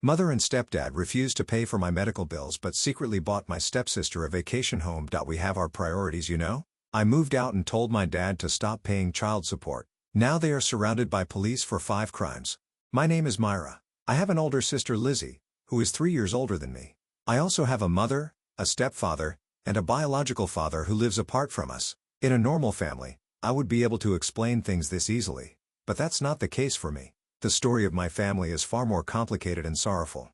Mother and stepdad refused to pay for my medical bills but secretly bought my stepsister a vacation home. We have our priorities, you know? I moved out and told my dad to stop paying child support. Now they are surrounded by police for 5 crimes. My name is Myra. I have an older sister Lizzie, who is 3 years older than me. I also have a mother, a stepfather, and a biological father who lives apart from us. In a normal family, I would be able to explain things this easily. But that's not the case for me. The story of my family is far more complicated and sorrowful.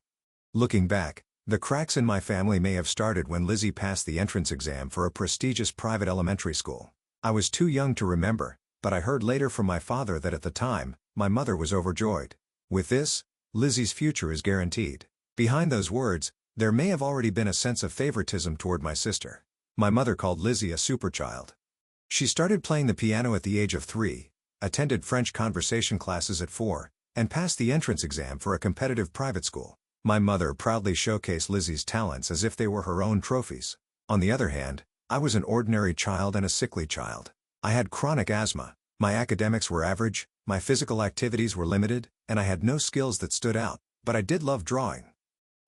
Looking back, the cracks in my family may have started when Lizzie passed the entrance exam for a prestigious private elementary school. I was too young to remember, but I heard later from my father that at the time, my mother was overjoyed. With this, Lizzie's future is guaranteed. Behind those words, there may have already been a sense of favoritism toward my sister. My mother called Lizzie a superchild. She started playing the piano at the age of 3, attended French conversation classes at 4, and passed the entrance exam for a competitive private school. My mother proudly showcased Lizzie's talents as if they were her own trophies. On the other hand, I was an ordinary child and a sickly child. I had chronic asthma, my academics were average, my physical activities were limited, and I had no skills that stood out, but I did love drawing.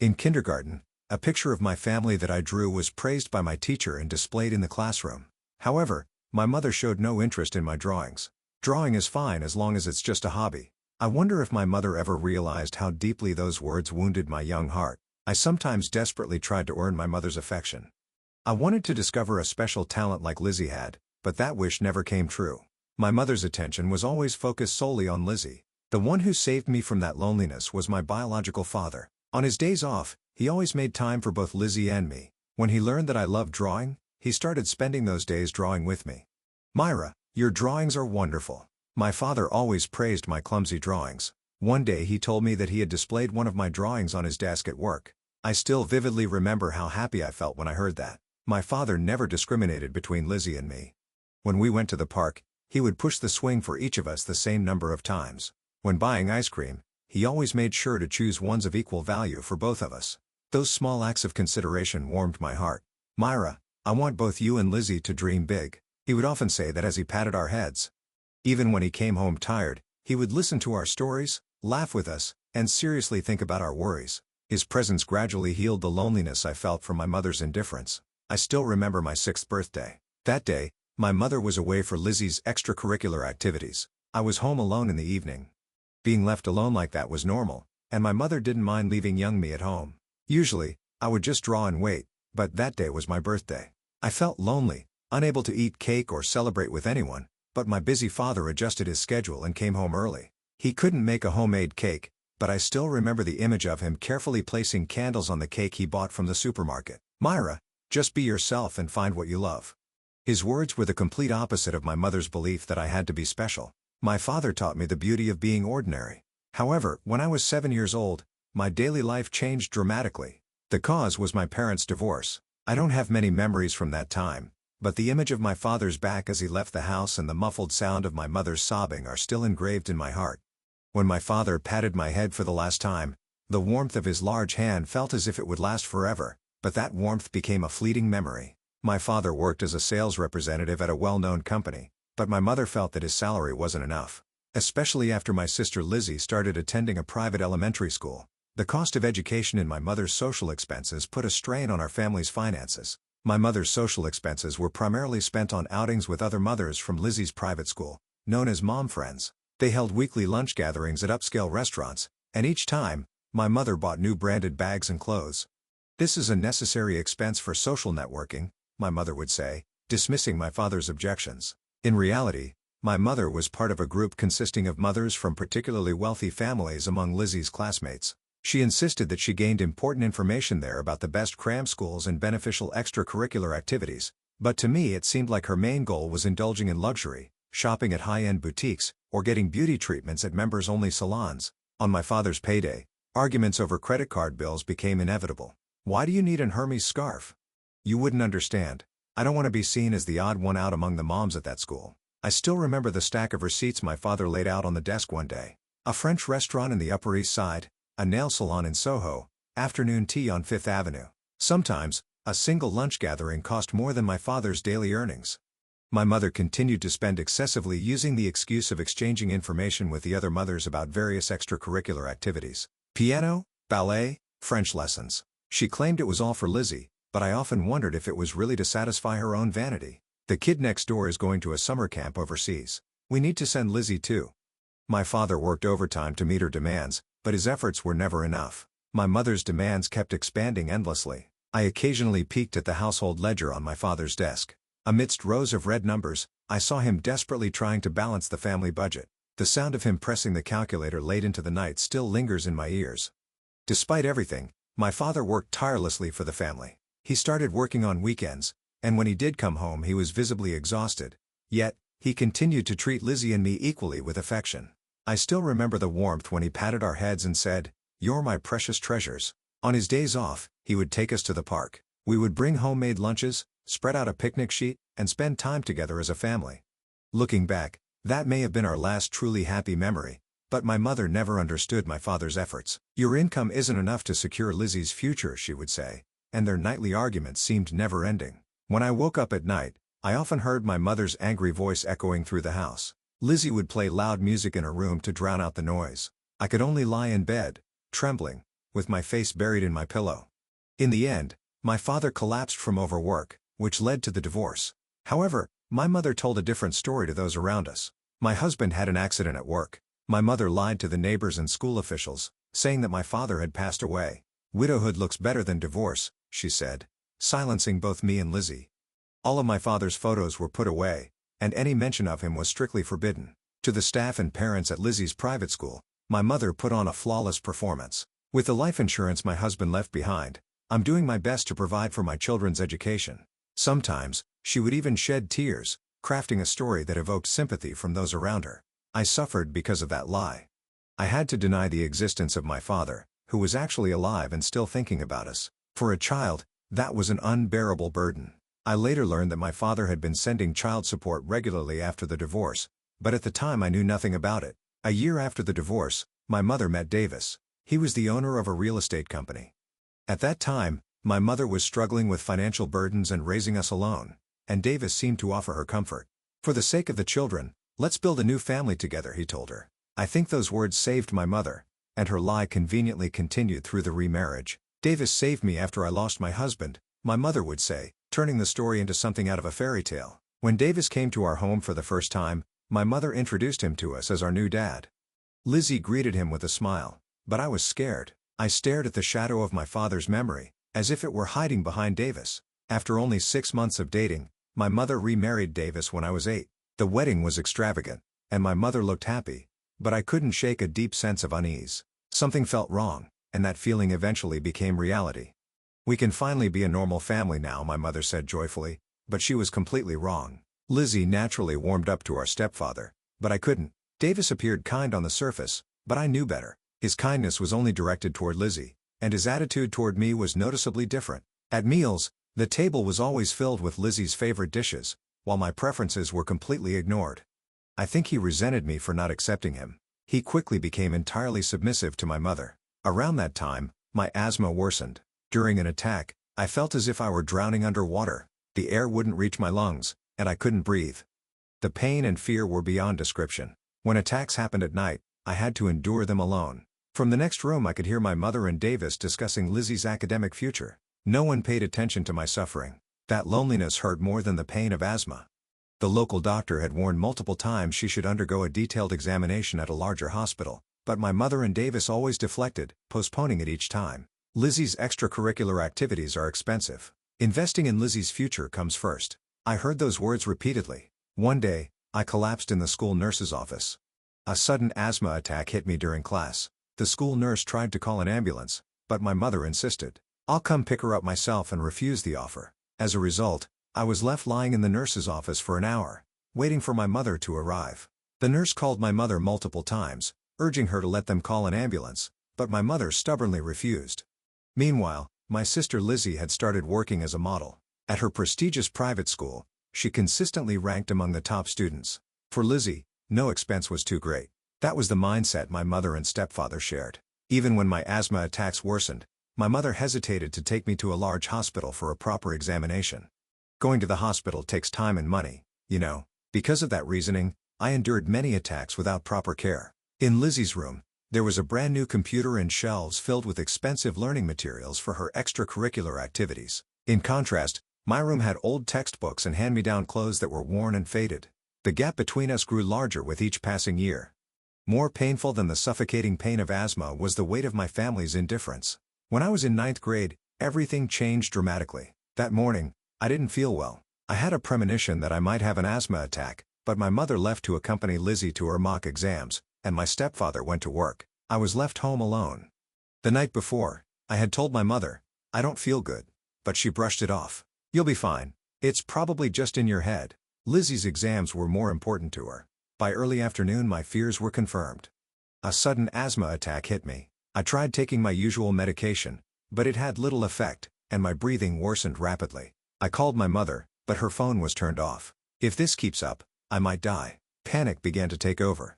In kindergarten, a picture of my family that I drew was praised by my teacher and displayed in the classroom. However, my mother showed no interest in my drawings. Drawing is fine as long as it's just a hobby. I wonder if my mother ever realized how deeply those words wounded my young heart. I sometimes desperately tried to earn my mother's affection. I wanted to discover a special talent like Lizzie had, but that wish never came true. My mother's attention was always focused solely on Lizzie. The one who saved me from that loneliness was my biological father. On his days off, he always made time for both Lizzie and me. When he learned that I loved drawing, he started spending those days drawing with me. "Myra, your drawings are wonderful." My father always praised my clumsy drawings. One day he told me that he had displayed one of my drawings on his desk at work. I still vividly remember how happy I felt when I heard that. My father never discriminated between Lizzie and me. When we went to the park, he would push the swing for each of us the same number of times. When buying ice cream, he always made sure to choose ones of equal value for both of us. Those small acts of consideration warmed my heart. "Myra, I want both you and Lizzie to dream big," he would often say that as he patted our heads. Even when he came home tired, he would listen to our stories, laugh with us, and seriously think about our worries. His presence gradually healed the loneliness I felt from my mother's indifference. I still remember my 6th birthday. That day, my mother was away for Lizzie's extracurricular activities. I was home alone in the evening. Being left alone like that was normal, and my mother didn't mind leaving young me at home. Usually, I would just draw and wait, but that day was my birthday. I felt lonely, unable to eat cake or celebrate with anyone. But my busy father adjusted his schedule and came home early. He couldn't make a homemade cake, but I still remember the image of him carefully placing candles on the cake he bought from the supermarket. "Myra, just be yourself and find what you love." His words were the complete opposite of my mother's belief that I had to be special. My father taught me the beauty of being ordinary. However, when I was 7 years old, my daily life changed dramatically. The cause was my parents' divorce. I don't have many memories from that time, but the image of my father's back as he left the house and the muffled sound of my mother's sobbing are still engraved in my heart. When my father patted my head for the last time, the warmth of his large hand felt as if it would last forever, but that warmth became a fleeting memory. My father worked as a sales representative at a well-known company, but my mother felt that his salary wasn't enough. Especially after my sister Lizzie started attending a private elementary school. The cost of education and my mother's social expenses put a strain on our family's finances. My mother's social expenses were primarily spent on outings with other mothers from Lizzie's private school, known as mom friends. They held weekly lunch gatherings at upscale restaurants, and each time, my mother bought new branded bags and clothes. "This is a necessary expense for social networking," my mother would say, dismissing my father's objections. In reality, my mother was part of a group consisting of mothers from particularly wealthy families among Lizzie's classmates. She insisted that she gained important information there about the best cram schools and beneficial extracurricular activities, but to me it seemed like her main goal was indulging in luxury, shopping at high-end boutiques, or getting beauty treatments at members-only salons. On my father's payday, arguments over credit card bills became inevitable. "Why do you need an Hermes scarf? You wouldn't understand. I don't want to be seen as the odd one out among the moms at that school." I still remember the stack of receipts my father laid out on the desk one day. A French restaurant in the Upper East Side, a nail salon in Soho, afternoon tea on 5th Avenue. Sometimes, a single lunch gathering cost more than my father's daily earnings. My mother continued to spend excessively using the excuse of exchanging information with the other mothers about various extracurricular activities. Piano, ballet, French lessons. She claimed it was all for Lizzie, but I often wondered if it was really to satisfy her own vanity. The kid next door is going to a summer camp overseas. We need to send Lizzie too. My father worked overtime to meet her demands, but his efforts were never enough. My mother's demands kept expanding endlessly. I occasionally peeked at the household ledger on my father's desk. Amidst rows of red numbers, I saw him desperately trying to balance the family budget. The sound of him pressing the calculator late into the night still lingers in my ears. Despite everything, my father worked tirelessly for the family. He started working on weekends, and when he did come home he was visibly exhausted. Yet, he continued to treat Lizzie and me equally with affection. I still remember the warmth when he patted our heads and said, "You're my precious treasures." On his days off, he would take us to the park. We would bring homemade lunches, spread out a picnic sheet, and spend time together as a family. Looking back, that may have been our last truly happy memory, but my mother never understood my father's efforts. "Your income isn't enough to secure Lizzie's future," she would say, and their nightly arguments seemed never-ending. When I woke up at night, I often heard my mother's angry voice echoing through the house. Lizzie would play loud music in her room to drown out the noise. I could only lie in bed, trembling, with my face buried in my pillow. In the end, my father collapsed from overwork, which led to the divorce. However, my mother told a different story to those around us. My husband had an accident at work. My mother lied to the neighbors and school officials, saying that my father had passed away. "Widowhood looks better than divorce," she said, silencing both me and Lizzie. All of my father's photos were put away, and any mention of him was strictly forbidden. To the staff and parents at Lizzie's private school, my mother put on a flawless performance. "With the life insurance my husband left behind, I'm doing my best to provide for my children's education." Sometimes, she would even shed tears, crafting a story that evoked sympathy from those around her. I suffered because of that lie. I had to deny the existence of my father, who was actually alive and still thinking about us. For a child, that was an unbearable burden. I later learned that my father had been sending child support regularly after the divorce, but at the time I knew nothing about it. A year after the divorce, my mother met Davis. He was the owner of a real estate company. At that time, my mother was struggling with financial burdens and raising us alone, and Davis seemed to offer her comfort. "For the sake of the children, let's build a new family together," he told her. I think those words saved my mother, and her lie conveniently continued through the remarriage. "Davis saved me after I lost my husband," my mother would say, turning the story into something out of a fairy tale. When Davis came to our home for the first time, my mother introduced him to us as our new dad. Lizzie greeted him with a smile, but I was scared. I stared at the shadow of my father's memory, as if it were hiding behind Davis. After only 6 months of dating, my mother remarried Davis when I was 8. The wedding was extravagant, and my mother looked happy, but I couldn't shake a deep sense of unease. Something felt wrong, and that feeling eventually became reality. "We can finally be a normal family now," my mother said joyfully, but she was completely wrong. Lizzie naturally warmed up to our stepfather, but I couldn't. Davis appeared kind on the surface, but I knew better. His kindness was only directed toward Lizzie, and his attitude toward me was noticeably different. At meals, the table was always filled with Lizzie's favorite dishes, while my preferences were completely ignored. I think he resented me for not accepting him. He quickly became entirely submissive to my mother. Around that time, my asthma worsened. During an attack, I felt as if I were drowning underwater. The air wouldn't reach my lungs, and I couldn't breathe. The pain and fear were beyond description. When attacks happened at night, I had to endure them alone. From the next room I could hear my mother and Davis discussing Lizzie's academic future. No one paid attention to my suffering. That loneliness hurt more than the pain of asthma. The local doctor had warned multiple times she should undergo a detailed examination at a larger hospital, but my mother and Davis always deflected, postponing it each time. Lizzie's extracurricular activities are expensive. Investing in Lizzie's future comes first. I heard those words repeatedly. One day, I collapsed in the school nurse's office. A sudden asthma attack hit me during class. The school nurse tried to call an ambulance, but my mother insisted. "I'll come pick her up myself," and refused the offer. As a result, I was left lying in the nurse's office for an hour, waiting for my mother to arrive. The nurse called my mother multiple times, urging her to let them call an ambulance, but my mother stubbornly refused. Meanwhile, my sister Lizzie had started working as a model. At her prestigious private school, she consistently ranked among the top students. For Lizzie, no expense was too great. That was the mindset my mother and stepfather shared. Even when my asthma attacks worsened, my mother hesitated to take me to a large hospital for a proper examination. Going to the hospital takes time and money, you know. Because of that reasoning, I endured many attacks without proper care. In Lizzie's room, There was a brand new computer and shelves filled with expensive learning materials for her extracurricular activities. In contrast, my room had old textbooks and hand-me-down clothes that were worn and faded. The gap between us grew larger with each passing year. More painful than the suffocating pain of asthma was the weight of my family's indifference. When I was in ninth grade, everything changed dramatically. That morning, I didn't feel well. I had a premonition that I might have an asthma attack, but my mother left to accompany Lizzie to her mock exams, and my stepfather went to work. I was left home alone. The night before, I had told my mother, "I don't feel good," but she brushed it off. "You'll be fine. It's probably just in your head." Lizzie's exams were more important to her. By early afternoon my fears were confirmed. A sudden asthma attack hit me. I tried taking my usual medication, but it had little effect, and my breathing worsened rapidly. I called my mother, but her phone was turned off. If this keeps up, I might die. Panic began to take over.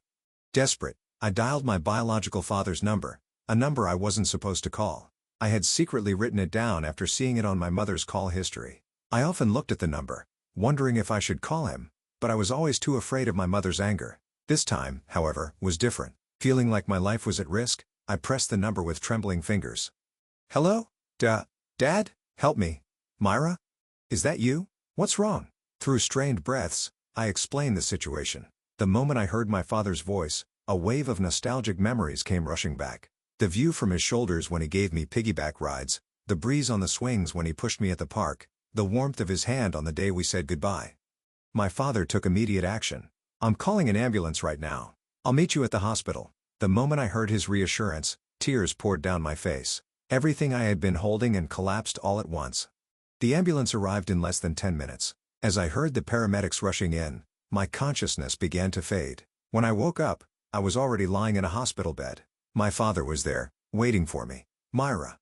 Desperate, I dialed my biological father's number, a number I wasn't supposed to call. I had secretly written it down after seeing it on my mother's call history. I often looked at the number, wondering if I should call him, but I was always too afraid of my mother's anger. This time, however, was different. Feeling like my life was at risk, I pressed the number with trembling fingers. "Hello? Dad? Help me. Myra? Is that you? What's wrong?" Through strained breaths, I explained the situation. The moment I heard my father's voice, a wave of nostalgic memories came rushing back. The view from his shoulders when he gave me piggyback rides, the breeze on the swings when he pushed me at the park, the warmth of his hand on the day we said goodbye. My father took immediate action. "I'm calling an ambulance right now. I'll meet you at the hospital." The moment I heard his reassurance, tears poured down my face. Everything I had been holding and collapsed all at once. The ambulance arrived in less than 10 minutes. As I heard the paramedics rushing in, my consciousness began to fade. When I woke up, I was already lying in a hospital bed. My father was there, waiting for me. "Myra."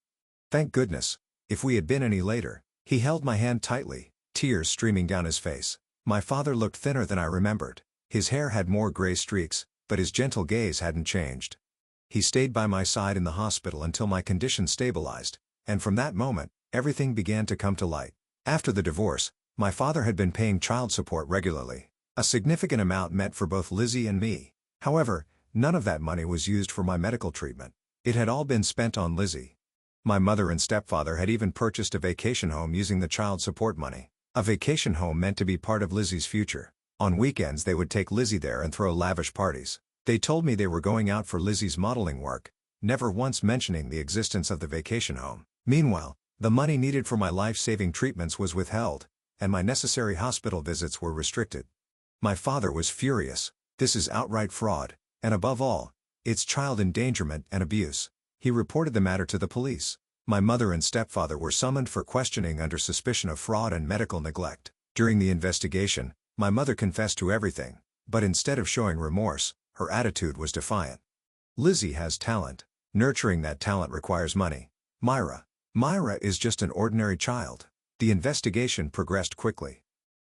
Thank goodness. If we had been any later, he held my hand tightly, tears streaming down his face. My father looked thinner than I remembered. His hair had more gray streaks, but his gentle gaze hadn't changed. He stayed by my side in the hospital until my condition stabilized, and from that moment, everything began to come to light. After the divorce, my father had been paying child support regularly, a significant amount meant for both Lizzie and me. However, none of that money was used for my medical treatment. It had all been spent on Lizzie. My mother and stepfather had even purchased a vacation home using the child support money. A vacation home meant to be part of Lizzie's future. On weekends they would take Lizzie there and throw lavish parties. They told me they were going out for Lizzie's modeling work, never once mentioning the existence of the vacation home. Meanwhile, the money needed for my life-saving treatments was withheld, and my necessary hospital visits were restricted. My father was furious. "This is outright fraud, and above all, it's child endangerment and abuse." He reported the matter to the police. My mother and stepfather were summoned for questioning under suspicion of fraud and medical neglect. During the investigation, my mother confessed to everything, but instead of showing remorse, her attitude was defiant. "Lizzie has talent. Nurturing that talent requires money. Myra is just an ordinary child." The investigation progressed quickly.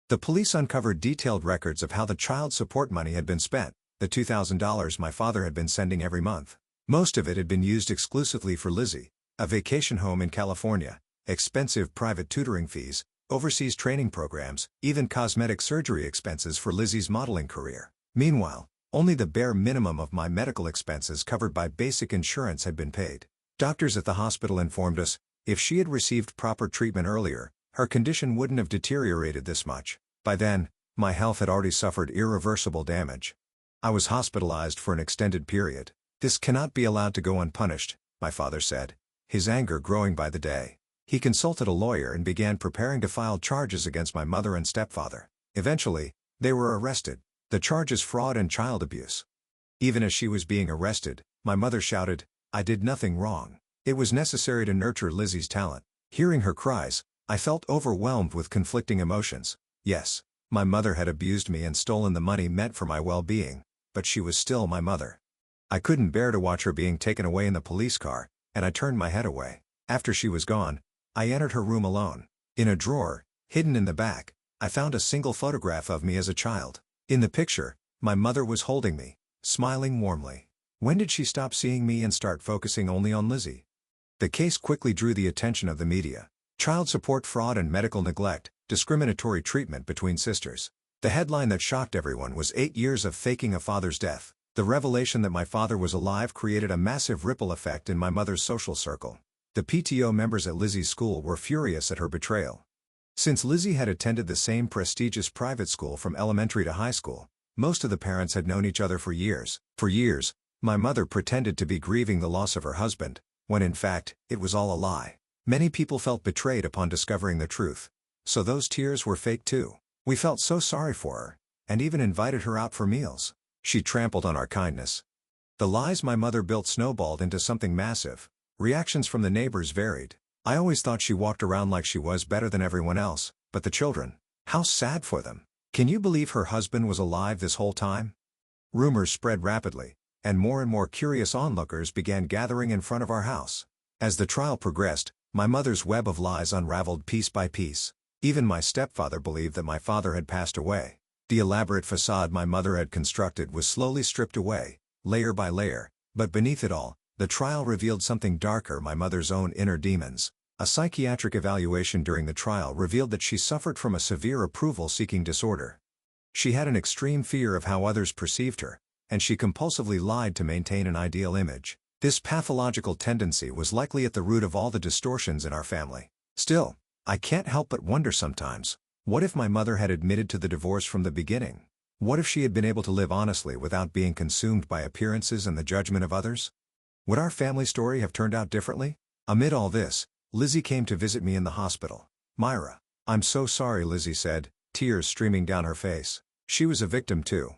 The police uncovered detailed records of how the child support money had been spent, the $2,000 my father had been sending every month. Most of it had been used exclusively for Lizzie, a vacation home in California, expensive private tutoring fees, overseas training programs, even cosmetic surgery expenses for Lizzie's modeling career. Meanwhile, only the bare minimum of my medical expenses covered by basic insurance had been paid. Doctors at the hospital informed us, if she had received proper treatment earlier, her condition wouldn't have deteriorated this much. By then, my health had already suffered irreversible damage. I was hospitalized for an extended period. "This cannot be allowed to go unpunished," my father said, his anger growing by the day. He consulted a lawyer and began preparing to file charges against my mother and stepfather. Eventually, they were arrested. The charges: fraud and child abuse. Even as she was being arrested, my mother shouted, "I did nothing wrong. It was necessary to nurture Lizzie's talent." Hearing her cries, I felt overwhelmed with conflicting emotions. Yes, my mother had abused me and stolen the money meant for my well-being, but she was still my mother. I couldn't bear to watch her being taken away in the police car, and I turned my head away. After she was gone, I entered her room alone. In a drawer, hidden in the back, I found a single photograph of me as a child. In the picture, my mother was holding me, smiling warmly. When did she stop seeing me and start focusing only on Lizzie? The case quickly drew the attention of the media. Child support fraud and medical neglect, discriminatory treatment between sisters. The headline that shocked everyone was 8 years of faking a father's death. The revelation that my father was alive created a massive ripple effect in my mother's social circle. The PTO members at Lizzie's school were furious at her betrayal. Since Lizzie had attended the same prestigious private school from elementary to high school, most of the parents had known each other for years. For years, my mother pretended to be grieving the loss of her husband, when in fact, it was all a lie. Many people felt betrayed upon discovering the truth. So those tears were fake too. We felt so sorry for her, and even invited her out for meals. She trampled on our kindness. The lies my mother built snowballed into something massive. Reactions from the neighbors varied. I always thought she walked around like she was better than everyone else, but the children, how sad for them. Can you believe her husband was alive this whole time? Rumors spread rapidly, and more curious onlookers began gathering in front of our house. As the trial progressed, my mother's web of lies unraveled piece by piece. Even my stepfather believed that my father had passed away. The elaborate facade my mother had constructed was slowly stripped away, layer by layer, but beneath it all, the trial revealed something darker: my mother's own inner demons. A psychiatric evaluation during the trial revealed that she suffered from a severe approval-seeking disorder. She had an extreme fear of how others perceived her, and she compulsively lied to maintain an ideal image. This pathological tendency was likely at the root of all the distortions in our family. Still, I can't help but wonder sometimes, what if my mother had admitted to the divorce from the beginning? What if she had been able to live honestly without being consumed by appearances and the judgment of others? Would our family story have turned out differently? Amid all this, Lizzie came to visit me in the hospital. "Myra, I'm so sorry," Lizzie said, tears streaming down her face. She was a victim too.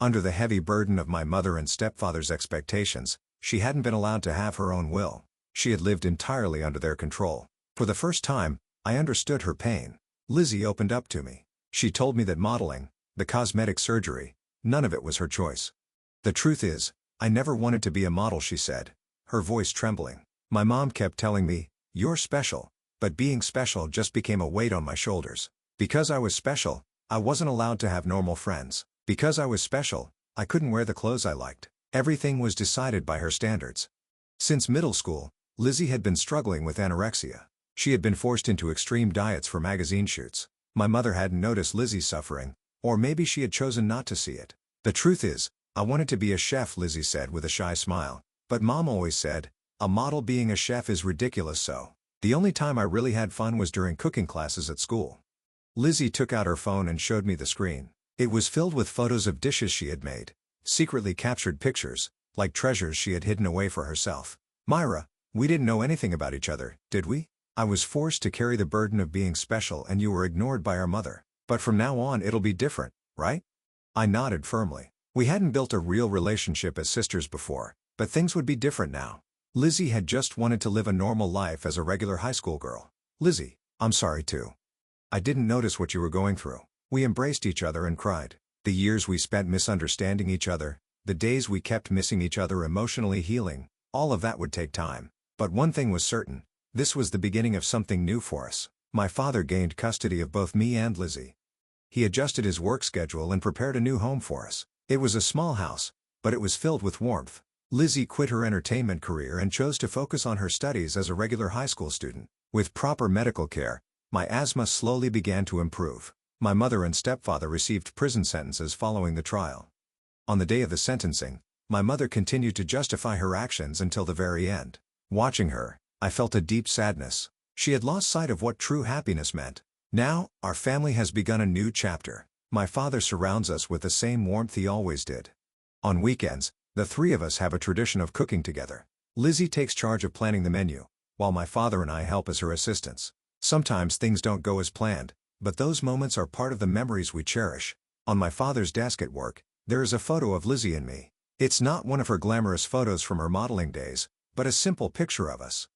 Under the heavy burden of my mother and stepfather's expectations, she hadn't been allowed to have her own will. She had lived entirely under their control. For the first time, I understood her pain. Lizzie opened up to me. She told me that modeling, the cosmetic surgery, none of it was her choice. "The truth is, I never wanted to be a model," she said, her voice trembling. "My mom kept telling me, 'You're special,' but being special just became a weight on my shoulders. Because I was special, I wasn't allowed to have normal friends. Because I was special, I couldn't wear the clothes I liked. Everything was decided by her standards." Since middle school, Lizzie had been struggling with anorexia. She had been forced into extreme diets for magazine shoots. My mother hadn't noticed Lizzie's suffering, or maybe she had chosen not to see it. "The truth is, I wanted to be a chef," Lizzie said with a shy smile. "But Mom always said, a model being a chef is ridiculous, so the only time I really had fun was during cooking classes at school." Lizzie took out her phone and showed me the screen. It was filled with photos of dishes she had made, secretly captured pictures, like treasures she had hidden away for herself. "Myra, we didn't know anything about each other, did we? I was forced to carry the burden of being special and you were ignored by our mother. But from now on it'll be different, right?" I nodded firmly. We hadn't built a real relationship as sisters before, but things would be different now. Lizzie had just wanted to live a normal life as a regular high school girl. "Lizzie, I'm sorry too. I didn't notice what you were going through." We embraced each other and cried. The years we spent misunderstanding each other, the days we kept missing each other emotionally healing, all of that would take time. But one thing was certain, this was the beginning of something new for us. My father gained custody of both me and Lizzie. He adjusted his work schedule and prepared a new home for us. It was a small house, but it was filled with warmth. Lizzie quit her entertainment career and chose to focus on her studies as a regular high school student. With proper medical care, my asthma slowly began to improve. My mother and stepfather received prison sentences following the trial. On the day of the sentencing, my mother continued to justify her actions until the very end. Watching her, I felt a deep sadness. She had lost sight of what true happiness meant. Now, our family has begun a new chapter. My father surrounds us with the same warmth he always did. On weekends, the three of us have a tradition of cooking together. Lizzie takes charge of planning the menu, while my father and I help as her assistants. Sometimes things don't go as planned, but those moments are part of the memories we cherish. On my father's desk at work, there is a photo of Lizzie and me. It's not one of her glamorous photos from her modeling days, but a simple picture of us.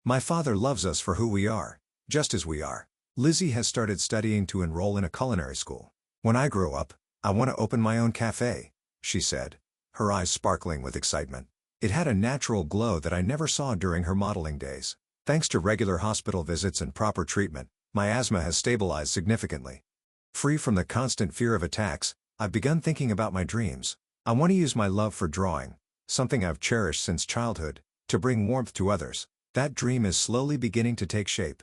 My father loves us for who we are, just as we are. Lizzie has started studying to enroll in a culinary school. "When I grow up, I want to open my own cafe," she said, her eyes sparkling with excitement. It had a natural glow that I never saw during her modeling days. Thanks to regular hospital visits and proper treatment, my asthma has stabilized significantly. Free from the constant fear of attacks, I've begun thinking about my dreams. I want to use my love for drawing, something I've cherished since childhood, to bring warmth to others. That dream is slowly beginning to take shape.